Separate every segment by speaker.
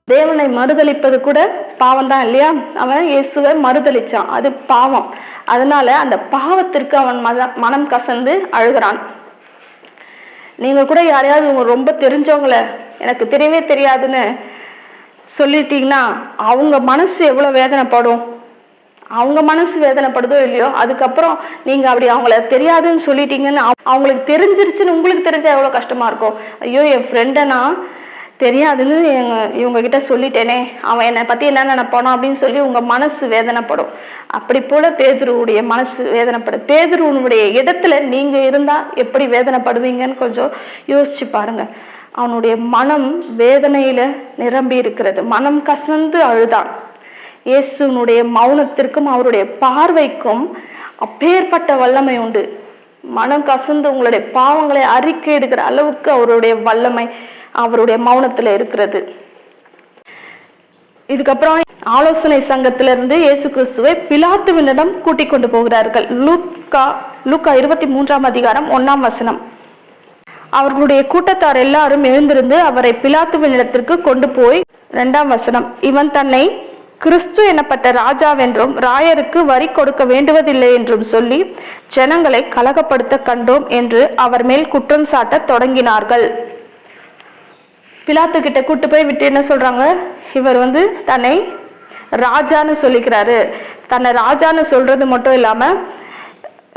Speaker 1: தேவனை மறுதலிப்பது கூட பாவம் தான் இல்லையா? அவன் இயேசுவை மறுதலிச்சான், அது பாவம். அதனால அந்த பாவத்திற்கு அவன் மனம் கசந்து அழுகிறான். நீங்க கூட யாரையாவது ரொம்ப தெரிஞ்சவங்கள எனக்கு தெரியவே தெரியாதுன்னு சொல்லிட்டீங்கன்னா அவங்க மனசு எவ்வளவு வேதனைப்படும். அவங்க மனசு வேதனைப்படுதோ இல்லையோ, அதுக்கப்புறம் நீங்க அப்படி அவங்கள தெரியாதுன்னு சொல்லிட்டீங்கன்னு அவங்களுக்கு தெரிஞ்சிருச்சுன்னு உங்களுக்கு தெரிஞ்சா எவ்வளவு கஷ்டமா இருக்கும். ஐயோ, என் ஃப்ரெண்டை நான் தெரியாதுன்னு இவங்க கிட்ட சொல்லிட்டேனே, அவன் என்னை பத்தி என்ன நினைப்பானோ அப்படின்னு சொல்லி உங்க மனசு வேதனைப்படும். அப்படி போல பேதுருவுடைய மனசு வேதனைப்படும். பேதுருவனுடைய இடத்துல நீங்க இருந்தா எப்படி வேதனைப்படுவீங்கன்னு கொஞ்சம் யோசிச்சு பாருங்க. அவனுடைய மனம் வேதனையில நிரம்பி இருக்கிறது. மனம் கசந்து அழுதான். இயேசுனுடைய மௌனத்திற்கும் அவருடைய பார்வைக்கும் அப்பேற்பட்ட வல்லமை உண்டு. மனம் கசந்து உங்களுடைய பாவங்களை அறிக்கை எடுக்கிற அளவுக்கு அவருடைய வல்லமை அவருடைய மௌனத்துல இருக்கிறது. இதுக்கப்புறம் ஆலோசனை சங்கத்திலிருந்து இயேசு கிறிஸ்துவை பிலாத்துவினிடம் கூட்டிக் கொண்டு போகிறார்கள். லூக்கா 23ஆம் அதிகாரம் 1ஆம் வசனம். அவர்களுடைய கூட்டத்தார் எல்லாரும் எழுந்திருந்து அவரை பிலாத்துவினிடத்திற்கு கொண்டு போய் 2ஆம் வசனம், இவன் தன்னை கிறிஸ்து எனப்பட்ட ராஜாவென்றும் ராயருக்கு வரி கொடுக்க வேண்டுவதில்லை என்றும் சொல்லி ஜனங்களை கலகப்படுத்த கண்டோம் என்று அவர் மேல் குற்றம் சாட்ட தொடங்கினார்கள். பிலாத்து கிட்ட கூட்டு போய் விட்டு என்ன சொல்றாங்க, இவர் தன்னை ராஜான்னு சொல்லிக்கிறாரு. தன்னை ராஜான்னு சொல்றது மட்டும் இல்லாம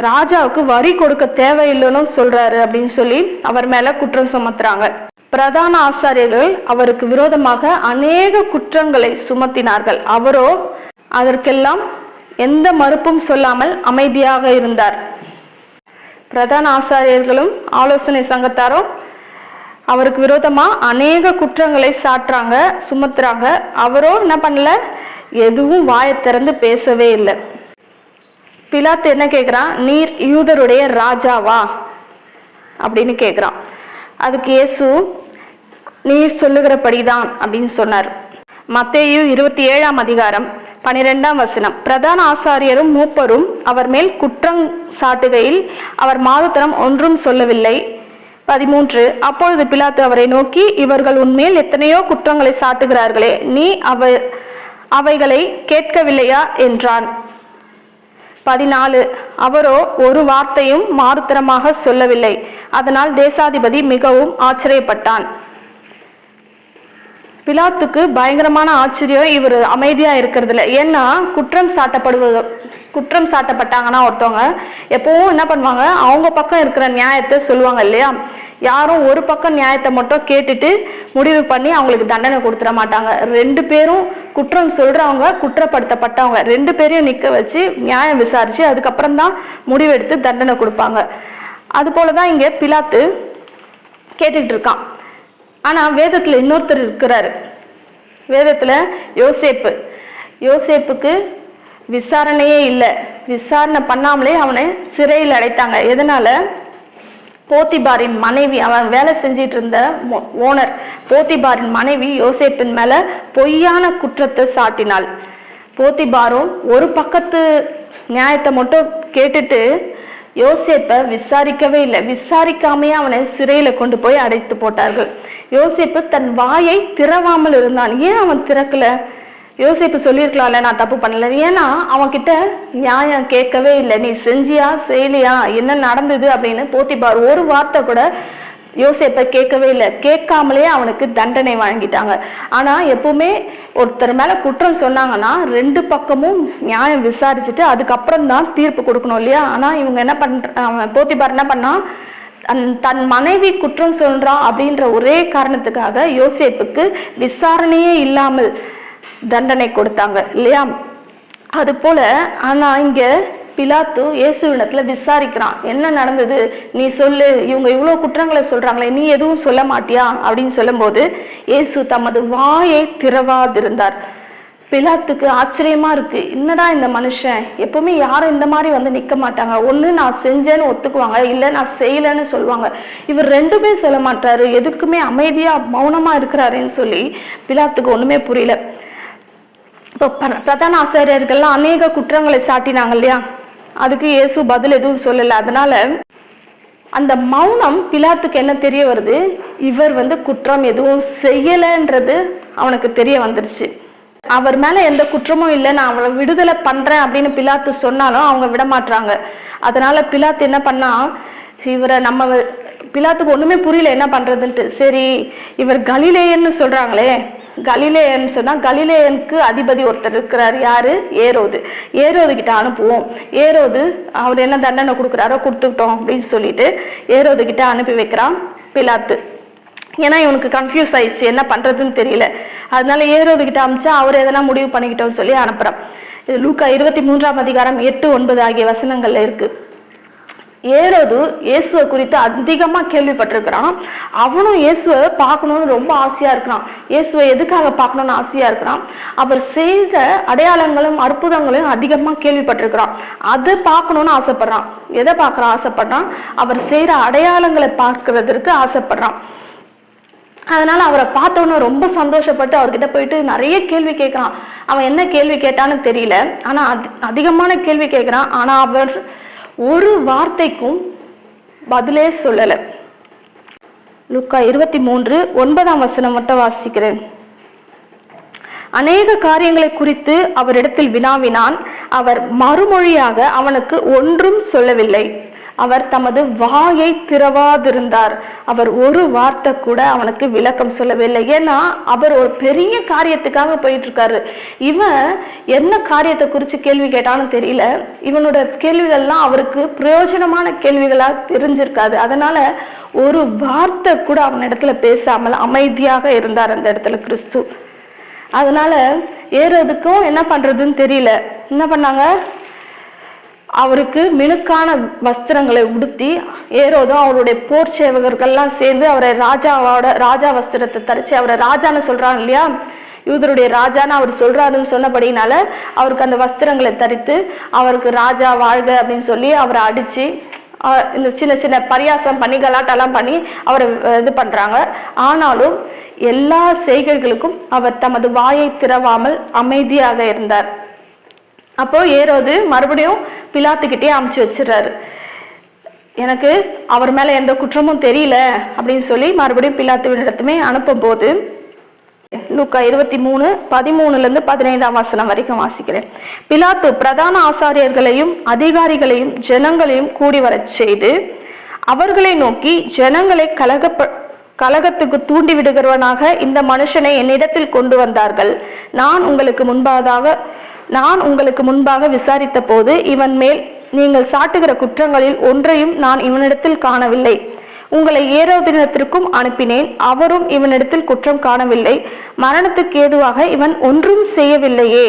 Speaker 1: ராஜாவுக்கு வரி கொடுக்க தேவையில்லைன்னு சொல்றாரு அப்படின்னு சொல்லி அவர் மேல குற்றம் சுமத்துறாங்க. பிரதான ஆசாரியர்கள் அவருக்கு விரோதமாக அநேக குற்றங்களை சுமத்தினார்கள். அவரோ அதற்கெல்லாம் எந்த மறுப்பும் சொல்லாமல் அமைதியாக இருந்தார். பிரதான ஆசாரியர்களும் ஆலோசனை சங்கத்தாரும் அவருக்கு விரோதமா அநேக குற்றங்களை சாட்டுறாங்க, சுமத்துறாங்க. அவரோ என்ன பண்ணல, எதுவும் வாயை திறந்து பேசவே இல்லை. பிலாத்து என்ன கேட்கிறான், நீர் யூதருடைய ராஜாவா அப்படின்னு கேட்கிறான். அதுக்கு இயேசு நீர் சொல்லுகிறபடிதான் அப்படின்னு சொன்னார். மத்தேயு 27ஆம் அதிகாரம் 12ஆம் வசனம், பிரதான ஆசாரியரும் மூப்பரும் அவர் மேல் குற்றம் சாட்டுகையில் அவர் மாறுத்தரம் ஒன்றும் சொல்லவில்லை. 13, அப்பொழுது பிலாத்து அவரை நோக்கி, இவர்கள் உன்மேல் எத்தனையோ குற்றங்களை சாட்டுகிறார்களே, நீ அவைகளை கேட்கவில்லையா என்றான். 14, அவரோ ஒரு வார்த்தையும் மாறுத்தரமாக சொல்லவில்லை. அதனால் தேசாதிபதி மிகவும் ஆச்சரியப்பட்டான். பிலாத்துக்கு பயங்கரமான ஆச்சரியம் இவர் அமைதியா இருக்கிறதுல. ஏன்னா குற்றம் சாட்டப்பட்டாங்கன்னா ஒருத்தவங்க எப்பவும் என்ன பண்ணுவாங்க, அவங்க பக்கம் இருக்கிற நியாயத்தை சொல்லுவாங்க இல்லையா. யாரும் ஒரு பக்கம் நியாயத்தை மட்டும் கேட்டுட்டு முடிவு பண்ணி அவங்களுக்கு தண்டனை கொடுத்துட மாட்டாங்க. 2 பேரும் குற்றம் சொல்றவங்க, குற்றப்படுத்தப்பட்டவங்க 2 பேரையும் நிக்க வச்சு நியாயம் விசாரிச்சு அதுக்கப்புறம் தான் முடிவெடுத்து தண்டனை கொடுப்பாங்க. அது போலதான் இங்க பிலாத்து கேட்டுக்கிட்டு இருக்கான். ஆனா வேதத்துல இன்னொருத்தர் இருக்கிறாரு. வேதத்துல யோசேப்புக்கு விசாரணையே இல்லை. விசாரணை பண்ணாமலே அவனை சிறையில் அடைத்தாங்க. எதனால? போத்திபாரின் மனைவி, அவன் வேலை செஞ்சிட்டு இருந்த ஓனர் போத்திபாரின் மனைவி யோசேப்பின் மேல பொய்யான குற்றத்தை சாட்டினாள். போத்திபாரும் ஒரு பக்கத்து நியாயத்தை மட்டும் கேட்டுட்டு யோசேப்பை விசாரிக்கவே இல்லை. விசாரிக்காமையே அவனை சிறையில கொண்டு போய் அடைத்து போட்டார்கள். யோசேப்பு தன் வாயை திறவாமல் இருந்தான். ஏன் அவன் திறக்கல? யோசேப்பு சொல்லியிருக்கலாம்ல, நான் தப்பு பண்ணல. ஏன்னா அவன் கிட்ட நியாயம் கேட்கவே இல்லை. நீ செஞ்சியா செய்யலையா, என்ன நடந்தது அப்படின்னு போத்திபார் ஒரு வார்த்தை கூட யோசேப்பை கேட்கவே இல்லை. கேட்காமலே அவனுக்கு தண்டனை வழங்கிட்டாங்க. ஆனா எப்பவுமே ஒருத்தர் மேல குற்றம் சொன்னாங்கன்னா 2 பக்கமும் நியாயம் விசாரிச்சுட்டு அதுக்கப்புறம் தான் தீர்ப்பு கொடுக்கணும் இல்லையா. ஆனா இவங்க என்ன போத்திபார் என்ன பண்ணா, தன் மனைவி குற்றம் சொல்றான் அப்படின்ற ஒரே காரணத்துக்காக யோசேப்புக்கு விசாரணையே இல்லாமல் தண்டனை கொடுத்தாங்க இல்லையா. அது போல ஆனா இங்க பிலாத்து இயேசுவிடத்துல விசாரிக்கிறான், என்ன நடந்தது நீ சொல்லு, இவங்க இவ்வளவு குற்றங்களை சொல்றாங்களே, நீ எதுவும் சொல்ல மாட்டியா அப்படின்னு சொல்லும் போது இயேசு தமது வாயை திறவாதிருந்தார். பிலாத்துக்கு ஆச்சரியமா இருக்கு, என்னடா இந்த மனுஷன், எப்பவுமே யாரும் இந்த மாதிரி நிக்க மாட்டாங்க. ஒண்ணு நான் செஞ்சேன்னு ஒத்துக்குவாங்க, இல்ல நான் செய்யலன்னு சொல்லுவாங்க. இவர் 2மே சொல்ல மாட்டாரு, எதுக்குமே அமைதியா மௌனமா இருக்கிறாருன்னு சொல்லி பிலாத்துக்கு ஒண்ணுமே புரியல. இப்போ பிரதான ஆசாரியர்கள்லாம் அநேக குற்றங்களை சாட்டினாங்க இல்லையா, அதுக்கு இயேசு பதில் எதுவும் சொல்லல. அதனால அந்த மௌனம் பிலாத்துக்கு என்ன தெரிய வருது, இவர் குற்றம் எதுவும் செய்யலன்றது அவனுக்கு தெரிய வந்துருச்சு. அவர் மேல எந்த குற்றமும் இல்லை, நான் அவளை விடுதலை பண்றேன் அப்படின்னு பிலாத்து சொன்னாலும் அவங்க விட மாட்டாங்க. அதனால பிலாத்து என்ன பண்ணா, இவரை பிலாத்துக்கு ஒண்ணுமே புரியல என்ன பண்றதுன்ட்டு. சரி, இவர் கலிலேயன்னு சொல்றாங்களே, கலிலேயன்னு சொன்னா கலிலேயனுக்கு அதிபதி ஒருத்தர் இருக்கிறார். யாரு? ஏரோது. ஏரோது கிட்ட அனுப்புவோம். ஏரோது அவர் என்ன தண்டனை கொடுக்குறாரோ கொடுத்துட்டோம் அப்படின்னு சொல்லிட்டு ஏரோது கிட்ட அனுப்பி வைக்கிறான் பிலாத்து. ஏன்னா இவனுக்கு கன்ஃபியூஸ் ஆயிடுச்சு, என்ன பண்றதுன்னு தெரியல. அதனால ஏரோது கிட்ட அனுப்பிச்சா அவர் எதனா முடிவு பண்ணிக்கிட்டோம்னு சொல்லி அனுப்புறான். இது லூக்கா 23ஆம் அதிகாரம் 8-9 ஆகிய வசனங்கள்ல இருக்கு. ஏரோது இயேசுவை குறித்து அதிகமா கேள்விப்பட்டிருக்கிறான். அவனும் இயேசுவை பார்க்கணும்னு ரொம்ப ஆசையா இருக்கிறான். இயேசுவை எதுக்காக பார்க்கணும்னு ஆசையா இருக்கிறான்? அவர் செய்த அடையாளங்களும் அற்புதங்களையும் அதிகமா கேள்விப்பட்டிருக்கிறான். அதை பார்க்கணும்னு ஆசைப்படுறான். எதை பார்க்கறான்? ஆசைப்படுறான், அவர் செய்யற அடையாளங்களை பார்க்கறதுக்கு ஆசைப்படுறான். அதனால அவரை பார்த்தோன்னு ரொம்ப சந்தோஷப்பட்டு அவர்கிட்ட போயிட்டு நிறைய கேள்வி கேட்கிறான். அவன் என்ன கேள்வி கேட்டான்னு தெரியல, ஆனா அதிகமான கேள்வி கேட்கிறான். ஆனா அவர் ஒரு வார்த்தைக்கும் பதிலே சொல்லல. லூக்கா 23:9 வசனம் மட்டும் வாசிக்கிறேன். அநேக காரியங்களை குறித்து அவரிடத்தில் வினாவினான். அவர் மறுமொழியாக அவனுக்கு ஒன்றும் சொல்லவில்லை. அவர் தமது வாயை திறவாதிருந்தார். அவர் ஒரு வார்த்தை கூட அவனுக்கு விளக்கம் சொல்லவில்லை. ஏன்னா அவர் ஒரு பெரிய காரியத்துக்காக போயிட்டு இருக்காரு. இவன் என்ன காரியத்தை குறித்து கேள்வி கேட்டான்னு தெரியல. இவனோட கேள்விகள்லாம் அவருக்கு பிரயோஜனமான கேள்விகளா தெரிஞ்சிருக்காது. அதனால ஒரு வார்த்தை கூட அவன் இடத்துல பேசாமல் அமைதியாக இருந்தார் அந்த இடத்துல கிறிஸ்து. அதனால ஏறதுக்கும் என்ன பண்றதுன்னு தெரியல. என்ன பண்ணாங்க? அவருக்கு மினுக்கான வஸ்திரங்களை உடுத்தி, ஏரோதும் அவருடைய போர் சேவகர்கள்லாம் சேர்ந்து அவரை ராஜா வஸ்திரத்தை தரிச்சு, அவரை ராஜான்னு சொல்றாங்க இல்லையா, யூதருடைய ராஜான்னு அவர் சொல்றாருன்னு சொன்னபடினால அவருக்கு அந்த வஸ்திரங்களை தரித்து அவருக்கு ராஜா வாழ்க அப்படின்னு சொல்லி அவரை அடிச்சு இந்த சின்ன சின்ன பரியாசம் பண்ணி கலாட்டெல்லாம் பண்ணி அவரை இது பண்றாங்க. ஆனாலும் எல்லா செய்கைகளுக்கும் அவர் தமது வாயை திறவாமல் அமைதியாக இருந்தார். அப்போ ஏரோது மறுபடியும் பிலாத்துக்கிட்டே அமுச்சு வச்சிடறாரு. எனக்கு அவர் மேல எந்த குற்றமும் தெரியல அப்படின்னு சொல்லி மறுபடியும் பிலாத்துவிடத்துமே அனுப்பும் போது லூக்கா 23:13-15 வசனம் வரைக்கும் வாசிக்கிறேன். பிலாத்து பிரதான ஆசாரியர்களையும் அதிகாரிகளையும் ஜனங்களையும் கூடி வரச் செய்து அவர்களை நோக்கி, ஜனங்களை கலகத்துக்கு தூண்டி விடுகிறவனாக இந்த மனுஷனை என்னிடத்தில் கொண்டு வந்தார்கள். நான் உங்களுக்கு முன்பாக விசாரித்த போது இவன் மேல் நீங்கள் சாட்டுகிற குற்றங்களில் ஒன்றையும் நான் இவனிடத்தில் காணவில்லை. உங்களை ஏரோதினத்திற்கும் அனுப்பினேன், அவரும் இவனிடத்தில் குற்றம் காணவில்லை. மரணத்துக்கு ஏதுவாக இவன் ஒன்றும் செய்யவில்லையே.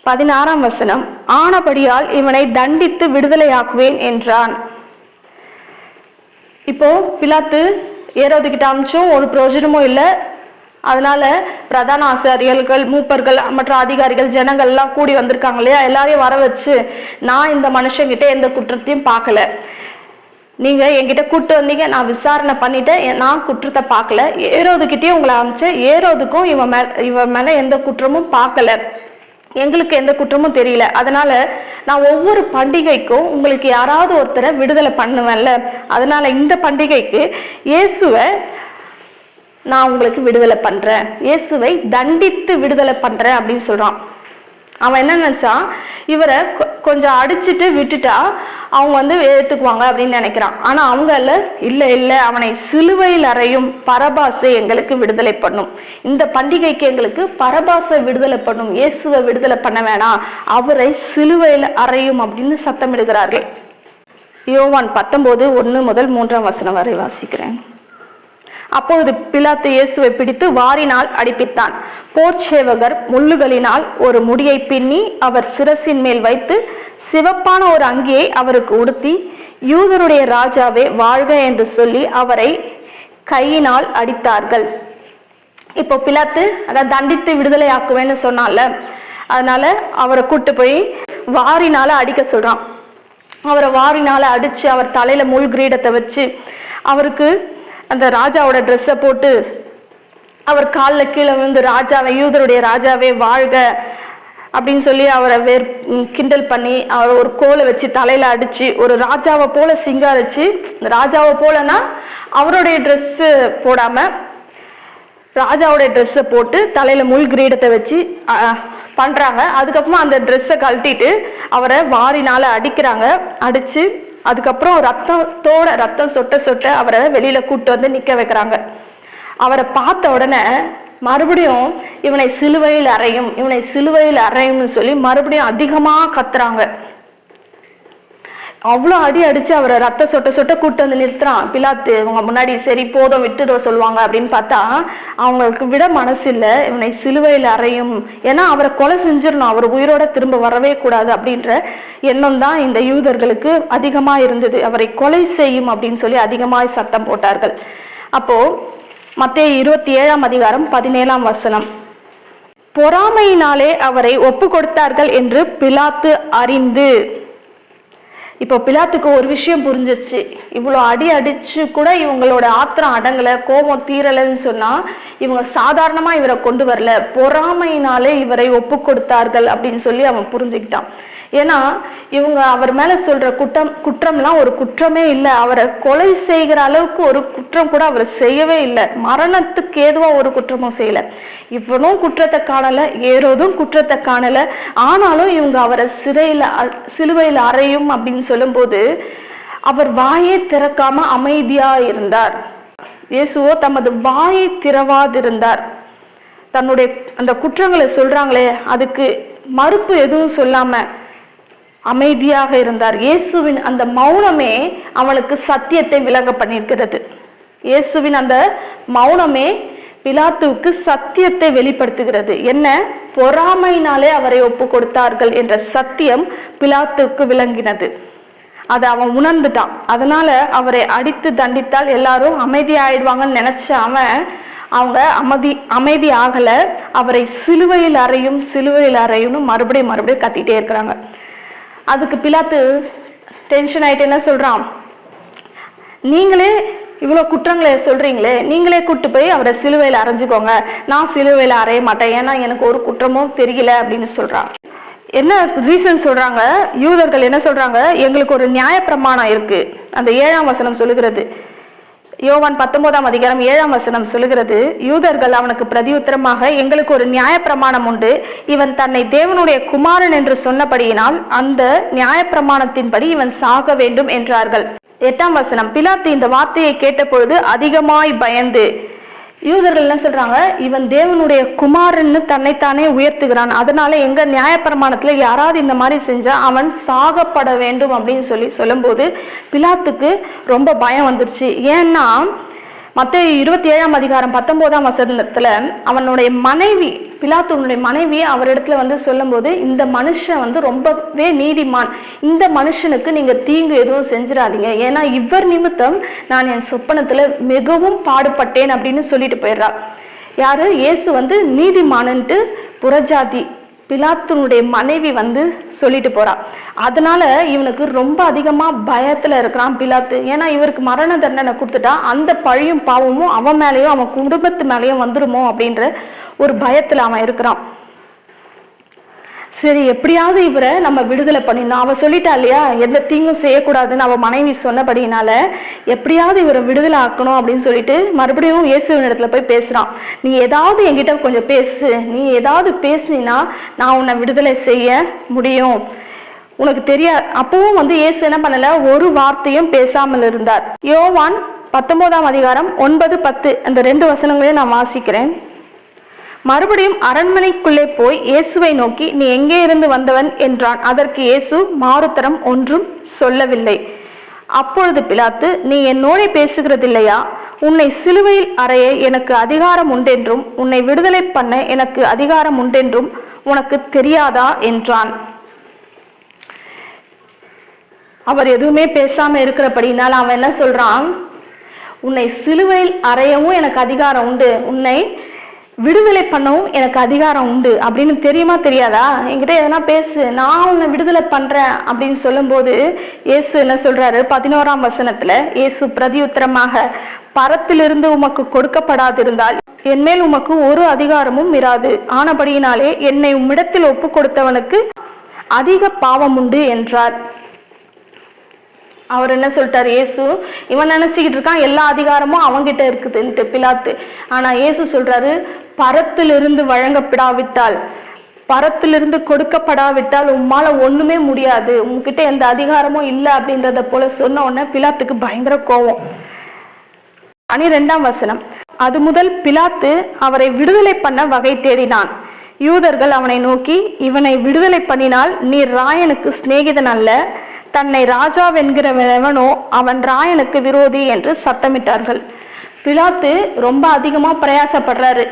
Speaker 1: 16ஆம் வசனம், ஆனபடியால் இவனை தண்டித்து விடுதலையாக்குவேன் என்றான். இப்போ பிலாத்து ஏரோதுகிட்ட அமிச்சும் ஒரு பிரயோஜனமும் இல்லை. அதனால பிரதான ஆசாரியர்கள், மூப்பர்கள், மற்ற அதிகாரிகள், ஜனங்கள் எல்லாம் கூடி வந்திருக்காங்க இல்லையா, எல்லாரையும் வர வச்சு, நான் இந்த மனுஷங்கிட்ட எந்த குற்றத்தையும் பார்க்கல, நீங்க என்கிட்ட கூட்டு வந்தீங்க, நான் விசாரணை பண்ணிட்டேன், நான் குற்றத்தை பார்க்கல, ஏரோதுகிட்டயே உங்களை அனுப்பிச்சேன், ஏரோதுக்கும் இவன் மேல எந்த குற்றமும் பார்க்கல, எங்களுக்கு எந்த குற்றமும் தெரியல. அதனால நான் ஒவ்வொரு பண்டிகைக்கும் உங்களுக்கு யாராவது ஒருத்தரை விடுதலை பண்ணுவேன்ல, அதனால இந்த பண்டிகைக்கு இயேசுவை நான் உங்களுக்கு விடுதலை பண்றேன், இயேசுவை தண்டித்து விடுதலை பண்றேன் அப்படின்னு சொல்றான். அவன் என்ன நினைச்சான், இவரை கொஞ்சம் அடிச்சுட்டு விட்டுட்டா அவங்க ஏத்துக்குவாங்க அப்படின்னு நினைக்கிறான். ஆனா அவங்க இல்ல, அவனை சிலுவையில் அறையும் பரபாசை எங்களுக்கு விடுதலை பண்ணும், இந்த பண்டிகைக்கு எங்களுக்கு பரபாசை விடுதலை பண்ணும், இயேசுவை விடுதலை பண்ண வேணாம், அவரை சிலுவையில் அறையும் அப்படின்னு சத்தமிடுகிறார்கள். யோவான் 19:1-3 வரை வாசிக்கிறேன். அப்பொழுது பிலாத்து இயேசுவை பிடித்து வாரினால் அடிப்பித்தான். போர்ச்சேவகர் முள்ளுகளினால் ஒரு முடியை பின்னி அவர் சிரசின் மேல் வைத்து சிவப்பான ஒரு அங்கியை அவருக்கு உடுத்தி, யூதருடைய ராஜாவே வாழ்க என்று சொல்லி அவரை கையினால் அடித்தார்கள். இப்போ பிலாத்து அதாவது தண்டித்து விடுதலை ஆக்குவேன்னு சொன்னால, அதனால அவரை கூட்டு போய் வாரினால அடிக்க சொல்றான். அவரை வாரினால அடிச்சு அவர் தலையில முள் கிரீடத்தை வச்சு அவருக்கு அந்த ராஜாவோட ட்ரெஸ்ஸை போட்டு அவர் காலில் கீழே விழுந்து ராஜாவை, யூதருடைய ராஜாவே வாழ்க அப்படின்னு சொல்லி அவரை கிண்டல் பண்ணி அவர் ஒரு கோலை வச்சு தலையில அடிச்சு ஒரு ராஜாவை போல சிங்காரிச்சு, ராஜாவை போலனா அவருடைய ட்ரெஸ் போடாம ராஜாவோட ட்ரெஸ்ஸை போட்டு தலையில முள் கிரீடத்தை வச்சு பண்றாங்க. அதுக்கப்புறமா அந்த ட்ரெஸ்ஸை கழட்டிட்டு அவரை வாரினால அடிக்கிறாங்க. அடிச்சு அதுக்கப்புறம் ரத்தம் சொட்ட சொட்ட அவரை வெளியில கூட்டு வந்து நிக்க வைக்கிறாங்க. அவரை பார்த்த உடனே மறுபடியும் இவனை சிலுவையில் அறையும், இவனை சிலுவையில் அறையும்னு சொல்லி மறுபடியும் அதிகமா கத்துறாங்க. அவ்வளோ அடி அடிச்சு அவரை ரத்த சொட்ட சொட்ட கூட்டு வந்து நிறுத்துறான் பிலாத்து. இவங்க முன்னாடி சரி போதும் விட்டுட சொல்லுவாங்க அப்படின்னு பார்த்தா அவங்களுக்கு விட மனசு இல்லை. இவனை சிலுவையில் அறையும், ஏன்னா அவரை கொலை செஞ்சிடணும், அவர் உயிரோட திரும்ப வரவே கூடாது அப்படின்ற எண்ணம் தான் இந்த யூதர்களுக்கு அதிகமா இருந்தது. அவரை கொலை செய்யும் அப்படின்னு சொல்லி அதிகமாய் சத்தம் போட்டார்கள். அப்போ மத்தேயு 27ஆம் அதிகாரம் 17ஆம் வசனம், பொறாமையினாலே அவரை ஒப்பு கொடுத்தார்கள் என்று பிலாத்து அறிந்து. இப்போ பிலாத்துக்கு ஒரு விஷயம் புரிஞ்சிச்சு. இவ்வளோ அடி அடிச்சு கூட இவங்களோட ஆத்திரம் அடங்கலை, கோபம் தீரலைன்னு சொன்னா இவங்க சாதாரணமா இவரை கொண்டு வரல, பொறாமையினாலே இவரை ஒப்பு கொடுத்தார்கள் அப்படின்னு சொல்லி அவன் புரிஞ்சுக்கிட்டான். ஏன்னா இவங்க அவர் மேல சொல்ற குற்றம்லாம் ஒரு குற்றமே இல்லை. அவரை கொலை செய்கிற அளவுக்கு ஒரு குற்றம் கூட அவர் செய்யவே இல்லை. மரணத்துக்கு ஏதுவா ஒரு குற்றமும் செய்யல. இவனும் குற்றத்தை காணல, ஏரோதும் குற்றத்தை காணல. ஆனாலும் இவங்க அவரை சிலுவையில் அறையும் அப்படின்னு சொல்லும் போது அவர் வாயை திறக்காம அமைதியா இருந்தார். இயேசுவோ தமது வாயை திறவாதிருந்தார். தன்னுடைய அந்த குற்றங்களை சொல்றாங்களே அதுக்கு மறுப்பு எதுவும் சொல்லாம அமைதியாக இருந்தார். இயேசுவின் அந்த மௌனமே அவனுக்கு சத்தியத்தை விளங்க பண்ணியிருக்கிறது. இயேசுவின் அந்த மௌனமே பிலாத்துவுக்கு சத்தியத்தை வெளிப்படுத்துகிறது. என்ன? பொறாமையினாலே அவரை ஒப்பு கொடுத்தார்கள் என்ற சத்தியம் பிலாத்துவுக்கு விளங்கினது. அதை அவன் உணர்ந்துட்டான். அதனால அவரை அடித்து தண்டித்தால் எல்லாரும் அமைதி ஆயிடுவாங்கன்னு நினைச்ச அவங்க அமைதி ஆகல. அவரை சிலுவையில் அறையும் மறுபடியும் கத்திட்டே இருக்கிறாங்க. அதுக்கு பிலாத்து டென்ஷன் ஆயிட்டு என்ன சொல்றான், நீங்களே இவ்வளவு குற்றங்களை சொல்றீங்களே, நீங்களே கூட்டு போய் அவரை சிலுவையில் அரைஞ்சுக்கோங்க, நான் சிலுவையில் அறைய மாட்டேன், ஏன்னா எனக்கு ஒரு குற்றமும் தெரியல அப்படின்னு சொல்றான். என்ன ரீசன் சொல்றாங்க? யூதர்கள் என்ன சொல்றாங்க, எங்களுக்கு ஒரு நியாய பிரமாணம் இருக்கு. அந்த 7ஆம் வசனம் சொல்லுகிறது, யோவான் 19ஆம் அதிகாரம் 7ஆம் வசனம் சொல்லுகிறது, யூதர்கள் அவனுக்கு பிரதியுத்தரமாக, எங்களுக்கு ஒரு நியாய பிரமாணம் உண்டு, இவன் தன்னை தேவனுடைய குமாரன் என்று சொன்னபடியினால் அந்த நியாய பிரமாணத்தின்படி இவன் சாக வேண்டும் என்றார்கள். 8ஆம் வசனம், பிலாத்து இந்த வார்த்தையை கேட்ட பொழுது அதிகமாய் பயந்து. யூதர்கள் என்ன சொல்றாங்க, இவன் தேவனுடைய குமாரன்னு தன்னைத்தானே உயர்த்துகிறான், அதனால எங்க நியாயப்பிரமாணத்துல யாராவது இந்த மாதிரி செஞ்சா அவன் சாகப்பட வேண்டும் அப்படின்னு சொல்லும்போது பிலாத்துக்கு ரொம்ப பயம் வந்துருச்சு. ஏன்னா மத்தேயு 27ஆம் அதிகாரம் 19ஆம் வசனத்துல அவனுடைய மனைவி, பிலாத்துனுடைய மனைவி அவரிடத்துல சொல்லும் போது, இந்த மனுஷன் ரொம்பவே நீதிமான், இந்த மனுஷனுக்கு நீங்க தீங்கு எதுவும் செஞ்சிடாதீங்க, ஏன்னா இவர் நிமித்தம் நான் என் சொப்பனத்துல மிகவும் பாடுபட்டேன் அப்படின்னு சொல்லிட்டு போயிடுறா. யாரு? இயேசு நீதிமானன்ட்டு புறஜாதி பிலாத்துனுடைய மனைவி சொல்லிட்டு போறா. அதனால இவனுக்கு ரொம்ப அதிகமா பயத்துல இருக்கிறான் பிலாத்து. ஏன்னா இவருக்கு மரண தண்டனை கொடுத்துட்டா அந்த பழியும் பாவமும் அவன் மேலேயும் அவன் குடும்பத்து மேலேயும் வந்துருமோ அப்படின்ற ஒரு பயத்துல அவன் இருக்கிறான். சரி, எப்படியாவது இவரை நம்ம விடுதலை பண்ணிடணும். அவ சொல்லிட்டா இல்லையா, எந்த தீங்கும் செய்யக்கூடாதுன்னு அவ மனைவி சொன்னபடினால எப்படியாவது இவரை விடுதலை ஆக்கணும் அப்படின்னு சொல்லிட்டு மறுபடியும் இயேசுவின் இடத்துல போய் பேசுறான். நீ ஏதாவது என்கிட்ட கொஞ்சம் பேசு, நீ ஏதாவது பேசுனா நான் உன்னை விடுதலை செய்ய முடியும், உனக்கு தெரியாது. அப்பவும் இயேசு என்ன பண்ணல, ஒரு வார்த்தையும் பேசாமல் இருந்தார். யோவான் 19ஆம் அதிகாரம் 9, 10 அந்த 2 வசனங்களையும் நான் வாசிக்கிறேன். மறுபடியும் அரண்மனைக்குள்ளே போய் இயேசுவை நோக்கி, நீ எங்கே இருந்து வந்தவன் என்றான். அதற்கு இயேசு மாறுத்தரம் ஒன்றும் சொல்லவில்லை. அப்பொழுது பிலாத்து, நீ என்னோட பேசுகிறதில்லையா? உன்னை சிலுவையில் அறைய எனக்கு அதிகாரம் உண்டென்றும் உன்னை விடுதலை பண்ண எனக்கு அதிகாரம் உண்டென்றும் உனக்கு தெரியாதா என்றான். அவர் எதுவுமே பேசாம இருக்கிறபடினால் அவன் என்ன சொல்றான், உன்னை சிலுவையில் அறையவும் எனக்கு அதிகாரம் உண்டு, உன்னை விடுதலை பண்ணவும் எனக்கு அதிகாரம் உண்டு அப்படின்னு தெரியுமா தெரியாதா? என்கிட்ட எதனா பேசு, நான் உன்னை விடுதலை பண்றேன் அப்படின்னு சொல்லும் போது இயேசு என்ன சொல்றாரு? 11ஆம் வசனத்துல இயேசு பிரதியுத்தரமாக, பரத்திலிருந்து உமக்கு கொடுக்கப்படாதிருந்தால் என் மேல் உமக்கு ஒரு அதிகாரமும் இராது, ஆனபடியினாலே என்னை உம்மிடத்தில் ஒப்பு கொடுத்தவனுக்கு அதிக பாவம் உண்டு என்றார். அவர் என்ன சொல்லிட்டாரு, இயேசு இவன் நினைச்சுக்கிட்டு இருக்கான் எல்லா அதிகாரமும் அவங்கிட்ட இருக்குதுன்ட்டு பிலாத்து. ஆனா இயேசு சொல்றாரு, பரத்திலிருந்து வழங்கப்படாவிட்டால், பரத்திலிருந்து கொடுக்கப்படாவிட்டால் உம்மால ஒண்ணுமே முடியாது, உங்ககிட்ட எந்த அதிகாரமும் இல்லை அப்படின்றத போல சொன்ன உடனே பிலாத்துக்கு பயங்கர கோபம். 12ஆம் வசனம். அது முதல் பிலாத்து அவரை விடுதலை பண்ண வகை தேடினான். யூதர்கள் அவனை நோக்கி, இவனை விடுதலை பண்ணினால் நீர் ராயனுக்கு சிநேகிதன் அல்ல, தன்னை ராஜாவென்கிறவனோ அவன் ராயனுக்கு விரோதி என்று சத்தமிட்டார்கள். பிலாத்து ரொம்ப அதிகமா பிரயாசப்படுறாரு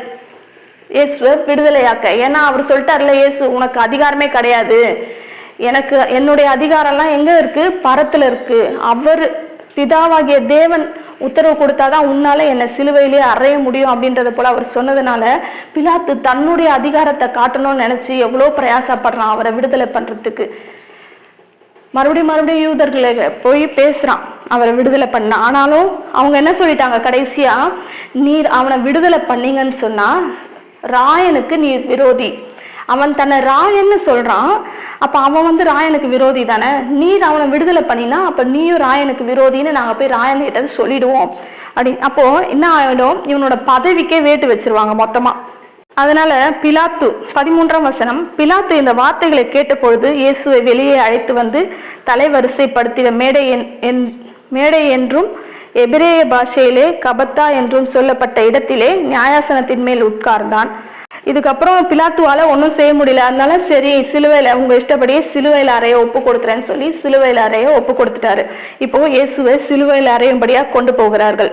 Speaker 1: இயேசுவை விடுதலையாக்க. ஏன்னா அவர் சொல்லிட்டார்ல, இயேசு உனக்கு அதிகாரமே கிடையாது, எனக்கு என்னுடைய அதிகாரம்லாம் எங்க இருக்கு, பரத்துல இருக்கு, அவர் பிதாவாகிய தேவன் உத்தரவு கொடுத்தாதான் உன்னால என்னை சிலுவையிலே அறைய முடியும் அப்படின்றத போல அவர் சொன்னதுனால பிலாத்து தன்னுடைய அதிகாரத்தை காட்டணும்னு நினைச்சு எவ்வளவு பிரயாசப்படுறான் அவரை விடுதலை பண்றதுக்கு. மறுபடியும் யூதர்களை போய் பேசுறான் அவரை விடுதலை பண்ண. ஆனாலும் அவங்க என்ன சொல்லிட்டாங்க, கடைசியா நீர் அவனை விடுதலை பண்ணீங்கன்னு சொன்னா ராயனுக்கு நீர் விரோதி. அவன் தன்னை ராயன்னு சொல்றான், அப்ப அவன் ராயனுக்கு விரோதி தானே, நீர் அவனை விடுதலை பண்ணினா அப்ப நீயும் ராயனுக்கு விரோதின்னு நாங்க போய் ராயன் கிட்ட சொல்லிடுவோம் அப்படி. அப்போ என்ன ஆயிடும், இவனோட பதவிக்கே வேட்டு வச்சிருவாங்க மொத்தமா. அதனால பிலாத்து 13ஆம் வசனம். பிலாத்து இந்த வார்த்தைகளை கேட்ட பொழுது இயேசுவை வெளியே அழைத்து வந்து தலைவரிசைப்படுத்திய மேடை என்றும் எபிரேய பாஷையிலே கபத்தா என்றும் சொல்லப்பட்ட இடத்திலே நியாயாசனத்தின் மேல் உட்கார்ந்தான். இதுக்கப்புறம் பிலாத்துவால ஒன்றும் செய்ய முடியல. அதனால சரி, சிலுவையில உங்க இஷ்டப்படியே சிலுவையில அறைய ஒப்பு கொடுத்துறேன்னு சொல்லி சிலுவையில அறைய ஒப்பு கொடுத்துட்டாரு. இப்போ இயேசுவை சிலுவையில அறையும்படியா கொண்டு போகிறார்கள்.